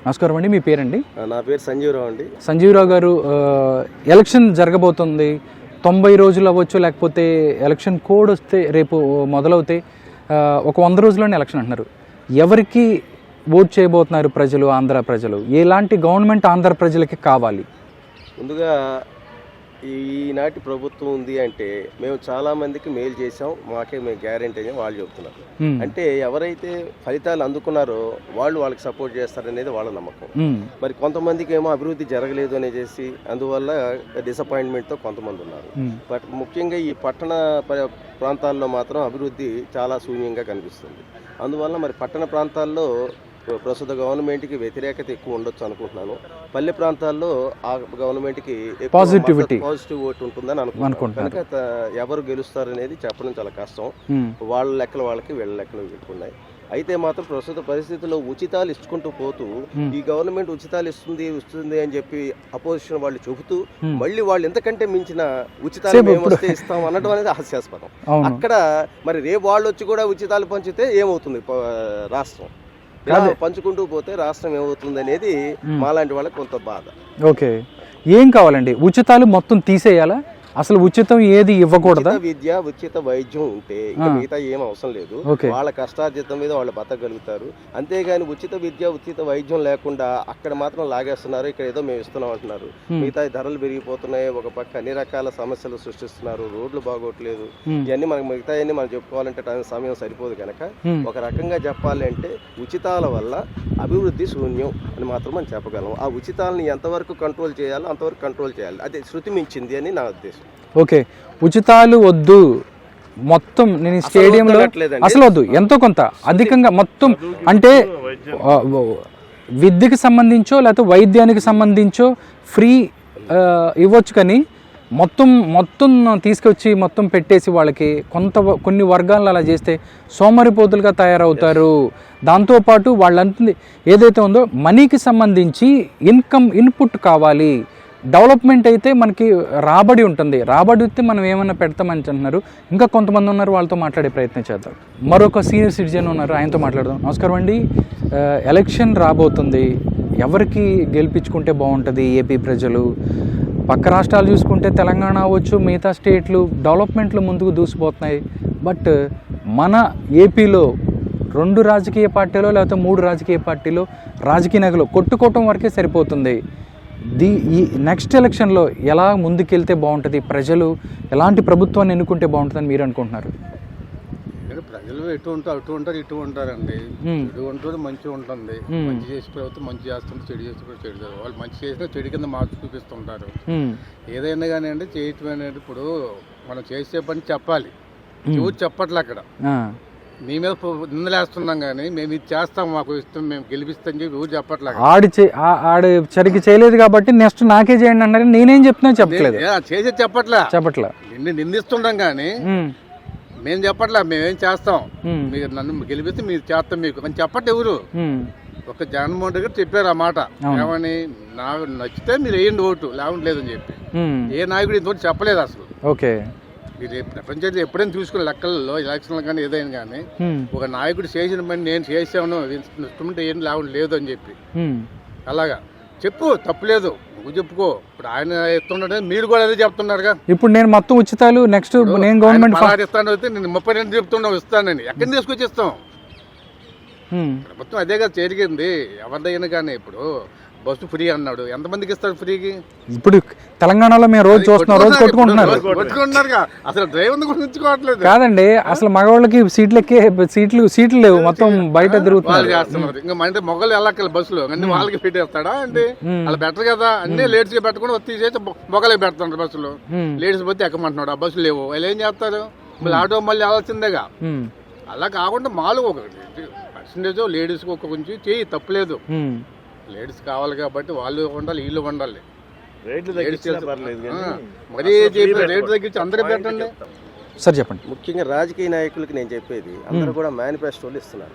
నమస్కారం అండి, మీ పేరండి? నా పేరు సంజీవరావు అండి. సంజీవరావు గారు, ఎలక్షన్ జరగబోతుంది. 90 రోజులు అవ్వచ్చు, లేకపోతే ఎలక్షన్ కోడ్ వస్తే రేపు మొదలవుతే ఒక 100 రోజుల్లోనే ఎలక్షన్ అంటున్నారు. ఎవరికి ఓట్ చేయబోతున్నారు ప్రజలు, ఆంధ్ర ప్రజలు? ఎలాంటి గవర్నమెంట్ ఆంధ్ర ప్రజలకి కావాలి? ముందుగా ఈనాటి ప్రభుత్వం ఉంది అంటే మేము చాలా మందికి మేలు చేసాం, మేము గ్యారెంటీ అని వాళ్ళు చెప్తున్నారు. అంటే ఎవరైతే ఫలితాలు అందుకున్నారో వాళ్ళకి సపోర్ట్ చేస్తారనేది వాళ్ళ నమ్మకం. మరి కొంతమందికి ఏమో అభివృద్ధి జరగలేదు అనేసి అందువల్ల డిసప్పాయింట్మెంట్తో కొంతమంది ఉన్నారు. బట్ ముఖ్యంగా ఈ పట్టణ ప్రాంతాల్లో మాత్రం అభివృద్ధి చాలా శూన్యంగా కనిపిస్తుంది. అందువల్ల మరి పట్టణ ప్రాంతాల్లో ప్రస్తుత గవర్నమెంట్కి వ్యతిరేకత ఎక్కువ ఉండొచ్చు అనుకుంటున్నాను. పల్లె ప్రాంతాల్లో ఆ గవర్నమెంట్కి పాజిటివ్ ఓటు ఉంటుందని అనుకుంటున్నాను. కనుక ఎవరు గెలుస్తారనేది చెప్పడం చాలా కష్టం. వాళ్ళ లెక్కలు వాళ్ళకి వీళ్ళ లెక్కలు పెట్టుకున్నాయి. అయితే మాత్రం ప్రస్తుత పరిస్థితుల్లో ఉచితాలు ఇచ్చుకుంటూ పోతూ ఈ గవర్నమెంట్ ఉచితాలు ఇస్తుంది అని చెప్పి అపోజిషన్ వాళ్ళు చెబుతూ మళ్ళీ వాళ్ళు ఎంతకంటే మించిన ఉచితాలు మేము వస్తే ఇస్తాం అనడం అనేది హాస్యాస్పదం. అక్కడ మరి రేపు వాళ్ళు వచ్చి కూడా ఉచితాలు పంచితే ఏమవుతుంది? రాష్ట్రం పంచుకుంటూ పోతే రాష్ట్రం ఏమవుతుంది అనేది మాలాంటి వాళ్ళకి కొంత బాధ. ఓకే, ఏం కావాలండి? ఉచితాలు మొత్తం తీసేయాలా? అసలు ఉచితం ఏది ఇవ్వకూడదా? విద్య, ఉచిత వైద్యం ఉంటే ఇంకా మిగతా ఏం అవసరం లేదు. వాళ్ళ కష్టార్జితం మీద వాళ్ళు బతకగలుగుతారు. అంతేగాని ఉచిత విద్య, ఉచిత వైద్యం లేకుండా అక్కడ మాత్రం లాగేస్తున్నారు. ఇక్కడ ఏదో మేము ఇస్తున్నాం అంటున్నారు. మిగతా ధరలు పెరిగిపోతున్నాయి, ఒక పక్క అన్ని రకాల సమస్యలు సృష్టిస్తున్నారు, రోడ్లు బాగోట్లేదు. ఇవన్నీ మనకి మిగతా అన్ని మనం చెప్పుకోవాలంటే సమయం సరిపోదు. కనుక ఒక రకంగా చెప్పాలంటే ఉచితాల వల్ల అభివృద్ధి శూన్యం అని మాత్రం మనం చెప్పగలం. ఆ ఉచితాలను ఎంతవరకు కంట్రోల్ చేయాలో అంతవరకు కంట్రోల్ చేయాలి. అదే శృతి మించింది అని నా ఉద్దేశం. ఓకే, ఉచితాలు వద్దు, మొత్తం నేను స్టేడియంలో అసలు వద్దు, ఎంతో కొంత అధికంగా మొత్తం అంటే విద్యకి సంబంధించో లేకపోతే వైద్యానికి సంబంధించో ఫ్రీ ఇవ్వచ్చు. కానీ మొత్తం తీసుకొచ్చి మొత్తం పెట్టేసి వాళ్ళకి కొన్ని వర్గాలను అలా చేస్తే సోమరిపోతులుగా తయారవుతారు. దాంతోపాటు వాళ్ళంటుంది ఏదైతే ఉందో మనీకి సంబంధించి ఇన్పుట్ కావాలి. డెవలప్మెంట్ అయితే మనకి రాబడి ఉంటుంది. రాబడి వస్తే మనం ఏమైనా పెడతామని అంటున్నారు. ఇంకా కొంతమంది ఉన్నారు, వాళ్ళతో మాట్లాడే ప్రయత్నం చేద్దాం. మరొక సీనియర్ సిటిజన్ ఉన్నారు, ఆయనతో మాట్లాడదాం. నమస్కారం అండి. ఎలక్షన్ రాబోతుంది. ఎవరికి గెలిపించుకుంటే బాగుంటుంది ఏపీ ప్రజలు? పక్క రాష్ట్రాలు చూసుకుంటే తెలంగాణ అవ్వచ్చు, మిగతా స్టేట్లు డెవలప్మెంట్లు ముందుకు దూసిపోతున్నాయి. బట్ మన ఏపీలో 2 రాజకీయ పార్టీలో లేకపోతే 3 రాజకీయ పార్టీలో రాజకీయ నాయకులు కొట్టుకోవటం వరకే సరిపోతుంది. ఈ నెక్స్ట్ ఎలక్షన్లో ఎలా ముందుకెళ్తే బాగుంటుంది? ప్రజలు ఎలాంటి ప్రభుత్వాన్ని ఎన్నుకుంటే బాగుంటుందని మీరు అనుకుంటున్నారు? ప్రజలు అటు ఇటు ఉంటారండి. చెడు ఉంటుంది, మంచి ఉంటుంది. మంచి చేసి ప్రభుత్వం మంచి చేస్తుంటే, చెడు చేసి చెడు. వాళ్ళు మంచి చేసిన చెడు కింద మార్పు చూపిస్తుంటారు. ఏదైనా కానీ అండి చేయటం అనేది ఇప్పుడు మనం చేసే పని చెప్పాలి. ఎవరు చెప్పట్లే అక్కడ. మీ మీద నిందలేస్తున్నాం కానీ మేము ఇది చేస్తాం, మాకు ఇష్టం, మేము గెలిపిస్తాం చెప్పి ఎవరు చెప్పట్లేదు. ఆడు సరిగ్గా చేయలేదు కాబట్టి నెక్స్ట్ నాకే చేయండి అన్నారు. నేనేం చెప్తున్నా చెప్పట్లేదు, చేసేది చెప్పట్లే. నిందిస్తుంటాం కానీ మేము చెప్పట్లే మేమేం చేస్తాం, మీరు నన్ను గెలిపిస్తే మీరు చేస్తాం మీకు అని చెప్పట్లే ఎవరు. ఒక జగన్మోహన్ రెడ్డి గారు చెప్పారు ఆ మాట. ఏమని? నాకు నచ్చితే మీరు వేయండి ఓటు, లేకుండా లేదని చెప్పి. ఏ నాయకుడు ఇంతవరకు చెప్పలేదు అసలు. ఓకే, ఇది ప్రపంచంలో ఎప్పుడైనా చూసుకునే లెక్కల్లో ఎలక్షన్లు కానీ ఏదైనా కానీ ఒక నాయకుడు చేసిన పని నేను చేసాను ఇన్స్ట్రుమెంట్ ఏం లేకుండా లేదు అని చెప్పి అలాగా చెప్పు, తప్పులేదు, నువ్వు చెప్పుకో. ఇప్పుడు ఆయన ఇస్తున్నాడు, మీరు కూడా అదే చెప్తున్నారుగా. ఇప్పుడు నేను మొత్తం ఉచితాలు నెక్స్ట్ నేను గవర్నమెంట్ ఇస్తాను అయితే నేను 32 చెప్తున్నావు ఇస్తానని. ఎక్కడిని తీసుకొచ్చి ఇస్తాం? ప్రభుత్వం అదే కదా జరిగింది. ఎవరిదైనా కానీ ఇప్పుడు బస్సు ఫ్రీ అన్నాడు, ఎంతమందికి ఇస్తాడు ఫ్రీకి? ఇప్పుడు తెలంగాణలో మేము రోజు చూస్తున్నాం, రోజు కొట్టుకుంటున్నారు. అసలు డ్రైవర్ కూడా ఉంచుకోవట్లేదు కాదండి. అసలు మగవాళ్ళకి సీట్లు లేవు, మొత్తం బయట తిరుగుతున్నారు. చేస్తున్నారు. ఇంకా అంటే మొగలు వెళ్ళక్కల బస్సులో అన్ని వాళ్ళకి పెట్టేస్తాడా అంటే? అలా బెటర్ కదా. అన్ని లేడీస్ కి పెట్టకుండా తీసేసి మొగలకి పెడుతున్నారు బస్సులో. లేడీస్ పోతే ఎక్కమంటున్నాడు, ఆ బస్సులు లేవు. వాళ్ళు ఏం చేస్తారు? మళ్ళీ ఆటో మళ్ళీ వెళ్ళాల్సిందేగా. అలా కాకుండా మాలు ఒక పర్సంటేజ్ లేడీస్ కి ఒక కొంచెం చేయి, తప్పులేదు. లేడీస్ కావాలి కాబట్టి వాళ్ళు ఉండాలి, వీళ్ళు ఉండాలి. రేట్లు తగ్గించి మరీ రేట్లు తగ్గించి అందరూ పెట్టండి. సార్ చెప్పండి. ముఖ్యంగా రాజకీయ నాయకులకి నేను చెప్పేది, అందరూ కూడా మేనిఫెస్టోలు ఇస్తున్నారు.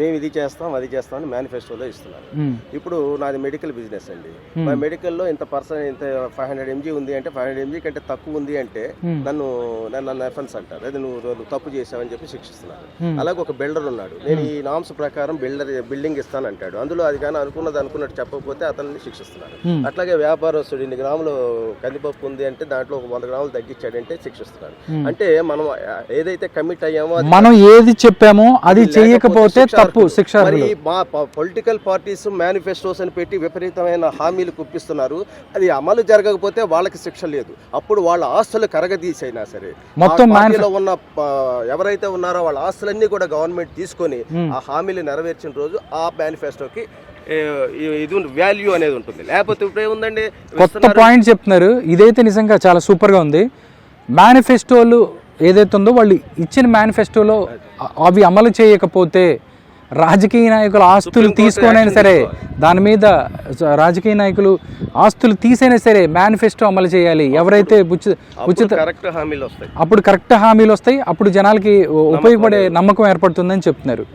మేము ఇది చేస్తాం అది చేస్తాం అని మేనిఫెస్టోలో ఇస్తున్నారు. ఇప్పుడు నాది మెడికల్ బిజినెస్ అండి. మా మెడికల్లో ఇంత 500 mg ఉంది అంటే 500 mg కంటే తక్కువ ఉంది అంటే నన్ను ఎఫెన్స్ అంటారు, అదే నువ్వు తప్పు చేసావని చెప్పి శిక్షిస్తున్నారు. అలాగే ఒక బిల్డర్ ఉన్నాడు, నేను ఈ నామ్స్ ప్రకారం బిల్డింగ్ ఇస్తానంటాడు, అందులో అది కానీ అనుకున్నట్టు చెప్పకపోతే అతన్ని శిక్షిస్తున్నారు. అట్లాగే వ్యాపారస్తుడు 2 గ్రాములు కందిపప్పు ఉంది అంటే దాంట్లో ఒక 100 గ్రాములు తగ్గించాడంటే శిక్షిస్తున్నారు. అంటే మనం ఏదైతే కమిట్ అయ్యామో, మనం ఏది చెప్పామో అది చేయకపోతే తప్పు శిక్ష. మరి మా పొలిటికల్ పార్టీస్ మేనిఫెస్టోస్ అని పెట్టి విపరీతమైన హామీలు కుప్పిస్తున్నారు, అది అమలు జరగకపోతే వాళ్ళకి శిక్ష లేదు. అప్పుడు వాళ్ళ ఆస్తులు కరగదీసైనా సరే మొత్తం పార్టీలో ఉన్న ఎవరైతే ఉన్నారో వాళ్ళ ఆస్తులన్నీ కూడా గవర్నమెంట్ తీసుకొని ఆ హామీలు నెరవేర్చిన రోజు ఆ మేనిఫెస్టోకి ఇది వాల్యూ అనేది ఉంటుంది. లేకపోతే ఇప్పుడు ఏముందండి, కొత్త పాయింట్ చెప్తున్నారు, ఇదైతే నిజంగా చాలా సూపర్గా ఉంది. మేనిఫెస్టోలు ఏదైతే ఉందో వాళ్ళు ఇచ్చిన మేనిఫెస్టోలో అవి అమలు చేయకపోతే రాజకీయ నాయకులు ఆస్తులు తీసుకొనైనా సరే, దాని మీద రాజకీయ నాయకులు ఆస్తులు తీసైనా సరే మేనిఫెస్టో అమలు చేయాలి. ఎవరైతే ఉచిత కరెక్ట్ హామీలు వస్తాయి, అప్పుడు కరెక్ట్ హామీలు వస్తాయి, అప్పుడు జనాలకి ఉపయోగపడే నమ్మకం ఏర్పడుతుందని చెప్తున్నారు.